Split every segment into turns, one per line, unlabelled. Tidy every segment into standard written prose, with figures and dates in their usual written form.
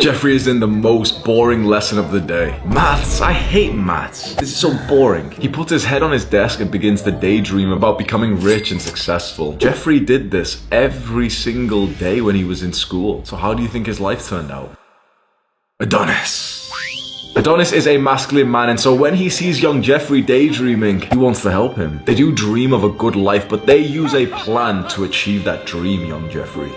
Jeffrey is in the most boring lesson of the day. Maths. I hate maths. This is so boring. He puts his head on his desk and begins to daydream about becoming rich and successful. Jeffrey did this every single day when he was in school. So how do you think his life turned out? Adonis. Adonis is a masculine man, and so when he sees young Jeffrey daydreaming, he wants to help him. They do dream of a good life, but they use a plan to achieve that dream, young Jeffrey.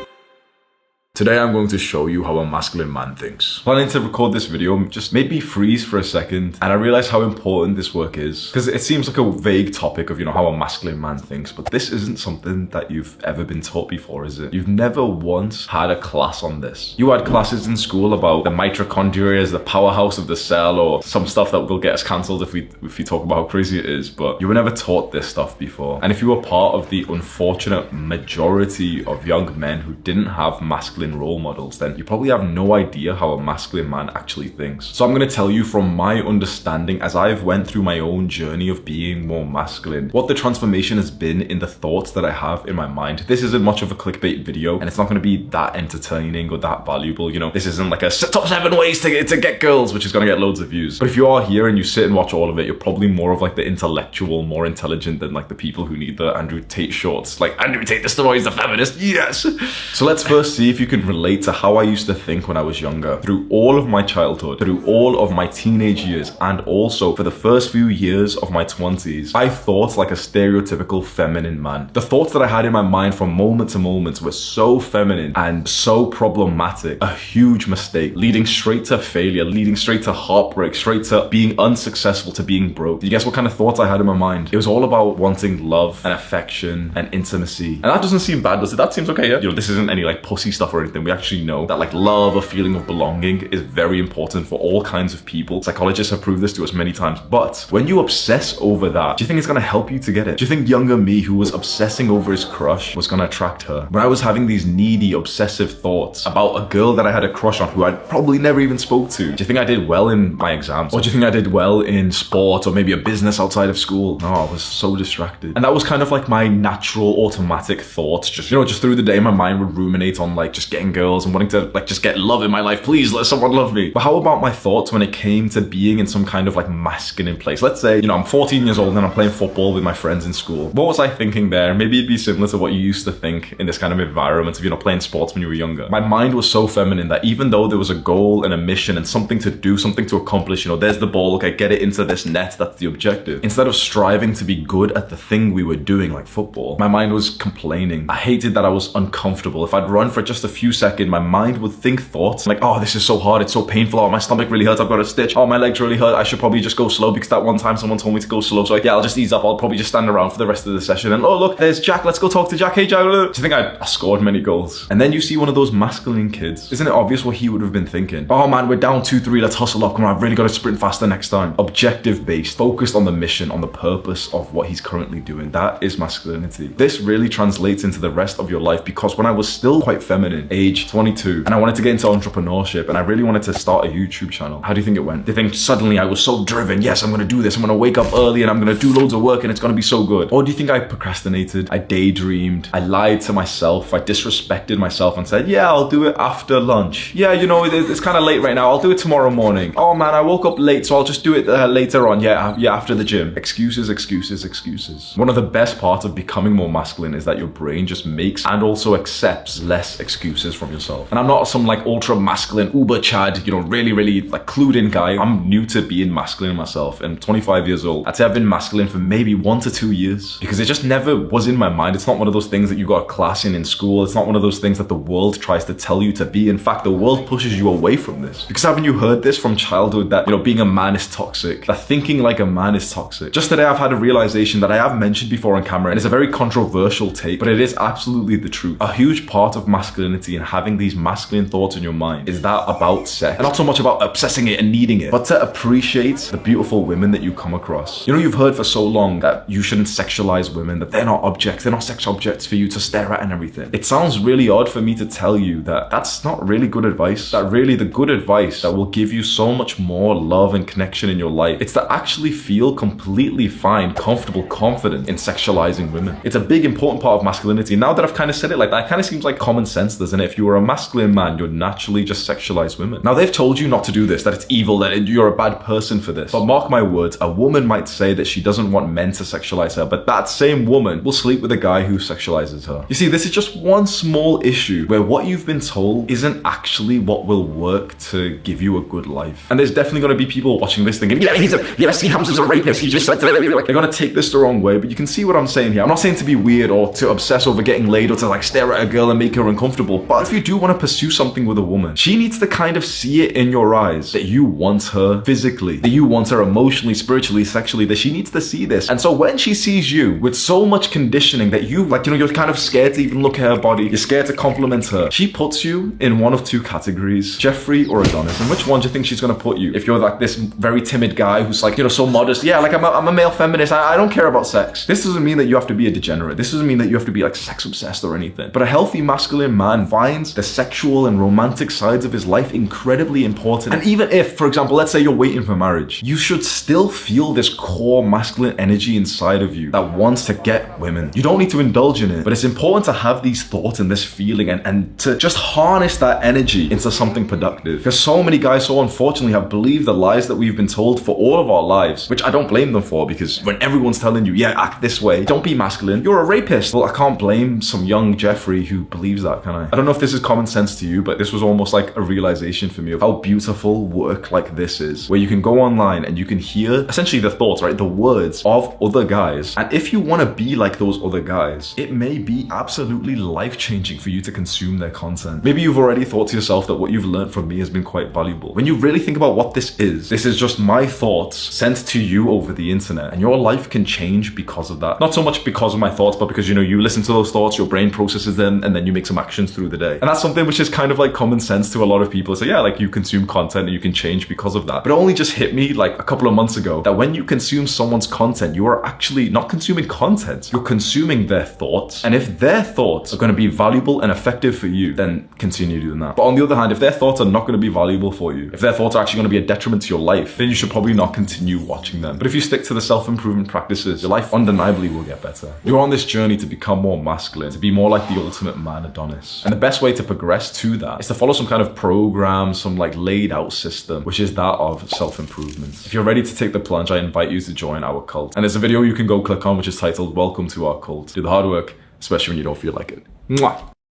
Today I'm going to show you how a masculine man thinks. Planning to record this video just made me freeze for a second, and I realized how important this work is. Because it seems like a vague topic of, how a masculine man thinks, but this isn't something that you've ever been taught before, is it? You've never once had a class on this. You had classes in school about the mitochondria as the powerhouse of the cell, or some stuff that will get us cancelled if we talk about how crazy it is, but you were never taught this stuff before. And if you were part of the unfortunate majority of young men who didn't have masculine role models, then you probably have no idea how a masculine man actually thinks. So I'm going to tell you from my understanding, as I've went through my own journey of being more masculine, what the transformation has been in the thoughts that I have in my mind. This isn't much of a clickbait video, and it's not going to be that entertaining or that valuable. This isn't like a top 7 ways to get girls, which is going to get loads of views. But if you are here and you sit and watch all of it, you're probably more of like the intellectual, more intelligent than like the people who need the Andrew Tate shorts. Like, Andrew Tate destroys the feminist, yes! So let's first see if you can relate to how I used to think when I was younger. Through all of my childhood, through all of my teenage years, and also for the first few years of my 20s, I thought like a stereotypical feminine man. The thoughts that I had in my mind from moment to moment were so feminine and so problematic. A huge mistake, leading straight to failure, leading straight to heartbreak, straight to being unsuccessful, to being broke. You guess what kind of thoughts I had in my mind? It was all about wanting love and affection and intimacy. And that doesn't seem bad, does it? That seems okay, yeah? This isn't any like pussy stuff or anything. We actually know that like love, a feeling of belonging, is very important for all kinds of people. Psychologists have proved this to us many times. But when you obsess over that, do you think it's gonna help you to get it? Do you think younger me, who was obsessing over his crush, was gonna attract her? When I was having these needy, obsessive thoughts about a girl that I had a crush on who I'd probably never even spoke to, do you think I did well in my exams? Or do you think I did well in sport or maybe a business outside of school? No, I was so distracted. And that was kind of like my natural automatic thoughts. Just through the day, my mind would ruminate on like just getting girls and wanting to like just get love in my life. Please let someone love me. But how about my thoughts when it came to being in some kind of like masculine place? Let's say, I'm 14 years old and I'm playing football with my friends in school. What was I thinking there? Maybe it'd be similar to what you used to think in this kind of environment of, playing sports when you were younger. My mind was so feminine that even though there was a goal and a mission and something to do, something to accomplish, there's the ball, okay, get it into this net, that's the objective. Instead of striving to be good at the thing we were doing, like football, my mind was complaining. I hated that I was uncomfortable. If I'd run for just a few seconds, my mind would think thoughts like, oh, this is so hard, it's so painful, oh, my stomach really hurts, I've got a stitch, oh, my legs really hurt, I should probably just go slow because that one time someone told me to go slow, so yeah, I'll just ease up, I'll probably just stand around for the rest of the session, and oh look, there's Jack, let's go talk to Jack, hey Jack. Do you think I scored many goals? And then you see one of those masculine kids. Isn't it obvious what he would have been thinking? Oh man, we're down 2-3, let's hustle up, come on, I've really got to sprint faster next time. Objective based, focused on the mission, on the purpose of what he's currently doing. That is masculinity. This really translates into the rest of your life, because when I was still quite feminine, age 22, and I wanted to get into entrepreneurship and I really wanted to start a YouTube channel, how do you think it went? Do you think suddenly I was so driven, yes, I'm gonna do this, I'm gonna wake up early and I'm gonna do loads of work and it's gonna be so good? Or do you think I procrastinated, I daydreamed, I lied to myself, I disrespected myself and said, yeah, I'll do it after lunch. Yeah, it's kind of late right now, I'll do it tomorrow morning. Oh man, I woke up late, so I'll just do it later on, yeah, after the gym. Excuses, excuses, excuses. One of the best parts of becoming more masculine is that your brain just makes and also accepts less excuses from yourself. And I'm not some like ultra masculine uber chad, really like clued in guy. I'm new to being masculine myself, and 25 years old. I'd say I've been masculine for maybe 1 to 2 years, because it just never was in my mind. It's not one of those things that you got a class in school. It's not one of those things that the world tries to tell you to be. In fact, the world pushes you away from this. Because haven't you heard this from childhood that, being a man is toxic, that thinking like a man is toxic? Just today I've had a realization that I have mentioned before on camera, and it's a very controversial take, but it is absolutely the truth. A huge part of masculinity and having these masculine thoughts in your mind is that about sex, and not so much about obsessing it and needing it, but to appreciate the beautiful women that you come across. You've heard for so long that you shouldn't sexualize women, that they're not objects, they're not sex objects for you to stare at and everything. It sounds really odd for me to tell you that that's not really good advice. That really the good advice that will give you so much more love and connection in your life, it's to actually feel completely fine, comfortable, confident in sexualizing women. It's a big important part of masculinity. Now that I've kind of said it like that, it kind of seems like common sense, doesn't and if you were a masculine man, you'd naturally just sexualize women. Now, they've told you not to do this, that it's evil, that you're a bad person for this. But mark my words, a woman might say that she doesn't want men to sexualize her, but that same woman will sleep with a guy who sexualizes her. You see, this is just one small issue where what you've been told isn't actually what will work to give you a good life. And there's definitely going to be people watching this thinking, see, Hamza's a rapist. He just said they're going to take this the wrong way, but you can see what I'm saying here. I'm not saying to be weird or to obsess over getting laid or to like stare at a girl and make her uncomfortable. But if you do want to pursue something with a woman, she needs to kind of see it in your eyes that you want her physically, that you want her emotionally, spiritually, sexually, that she needs to see this. And so when she sees you with so much conditioning that you like, you're kind of scared to even look at her body, you're scared to compliment her, she puts you in one of two categories, Jeffrey or Adonis. And which one do you think she's going to put you? If you're like this very timid guy who's like, so modest, yeah, like I'm a male feminist, I don't care about sex. This doesn't mean that you have to be a degenerate. This doesn't mean that you have to be like sex obsessed or anything. But a healthy masculine man finds the sexual and romantic sides of his life incredibly important. And even if, for example, let's say you're waiting for marriage, you should still feel this core masculine energy inside of you that wants to get women. You don't need to indulge in it, but it's important to have these thoughts and this feeling and to just harness that energy into something productive. Because so many guys, so unfortunately, have believed the lies that we've been told for all of our lives, which I don't blame them for, because when everyone's telling you, yeah, act this way, don't be masculine, you're a rapist. Well, I can't blame some young Jeffrey who believes that, can I? I don't know if this is common sense to you, but this was almost like a realization for me of how beautiful work like this is, where you can go online and you can hear essentially the thoughts, right? The words of other guys. And if you want to be like those other guys, it may be absolutely life-changing for you to consume their content. Maybe you've already thought to yourself that what you've learned from me has been quite valuable. When you really think about what this is just my thoughts sent to you over the internet, and your life can change because of that. Not so much because of my thoughts, but because, you listen to those thoughts, your brain processes them, and then you make some actions through the day. And that's something which is kind of like common sense to a lot of people. So yeah, like you consume content and you can change because of that. But it only just hit me like a couple of months ago that when you consume someone's content, you are actually not consuming content, you're consuming their thoughts. And if their thoughts are going to be valuable and effective for you, then continue doing that. But on the other hand, if their thoughts are not going to be valuable for you, if their thoughts are actually going to be a detriment to your life, then you should probably not continue watching them. But if you stick to the self-improvement practices, your life undeniably will get better. You're on this journey to become more masculine, to be more like the ultimate man, Adonis. And the best way to progress to that is to follow some kind of program, some like laid out system, which is that of self-improvement. If you're ready to take the plunge, I invite you to join our cult. And there's a video you can go click on which is titled "Welcome to Our Cult." Do the hard work, especially when you don't feel like it. Mwah!